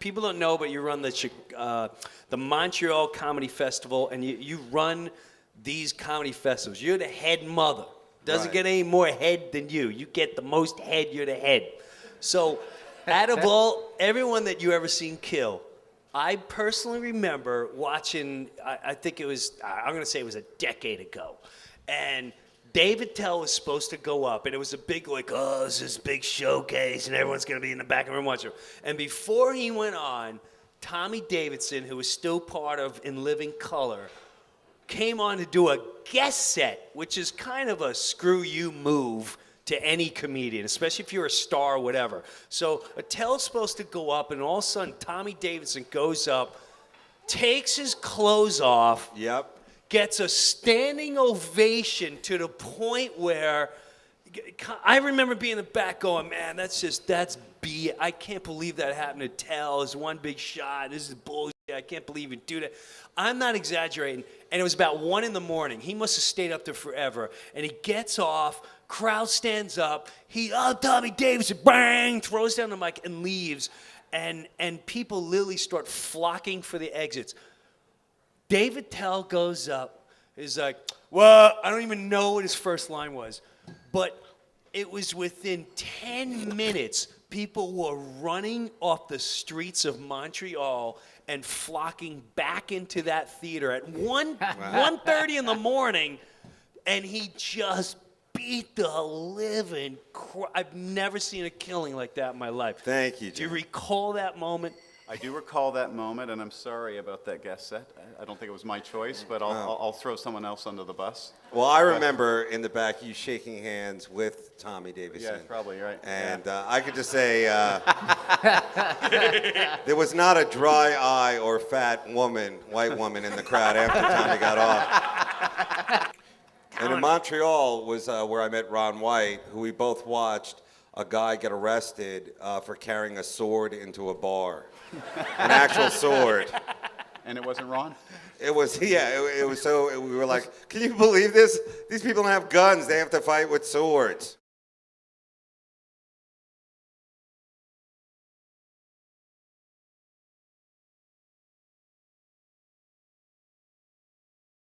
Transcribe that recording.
people don't know, but you run the Montreal Comedy Festival, and you run these comedy festivals. You're the head mother. Doesn't get any more head than you. You get the most head. You're the head. So, out of everyone that you ever seen kill, I personally remember watching. I think it was. I'm going to say it was a decade ago, and Dave Attell was supposed to go up, and it was a big, this is big showcase, and everyone's going to be in the back of the room watching. And before he went on, Tommy Davidson, who was still part of In Living Color, came on to do a guest set, which is kind of a screw you move to any comedian, especially if you're a star or whatever. So Attell's supposed to go up, and all of a sudden, Tommy Davidson goes up, takes his clothes off, gets a standing ovation to the point where I remember being in the back going, man, that's B. I can't believe that happened to Tell. It's one big shot. This is bullshit. I can't believe you do that. I'm not exaggerating. And it was about 1 a.m. He must have stayed up there forever. And he gets off. Crowd stands up. Tommy Davidson, bang, throws down the mic and leaves. And people literally start flocking for the exits. Dave Attell goes up, is like, well, I don't even know what his first line was, but it was within 10 minutes, people were running off the streets of Montreal and flocking back into that theater at 1:30 in the morning, and he just beat the living I've never seen a killing like that in my life. Thank you, Jim. Do you recall that moment? I do recall that moment, and I'm sorry about that guest set. I don't think it was my choice, but I'll throw someone else under the bus. Well, I remember in the back you shaking hands with Tommy Davidson. Yeah, probably right. And I could just say there was not a dry eye or fat white woman in the crowd after Tommy got off. And in Montreal was where I met Ron White, who we both watched a guy get arrested for carrying a sword into a bar. An actual sword. And it wasn't Ron? It was, it was so, we were like, can you believe this? These people don't have guns. They have to fight with swords.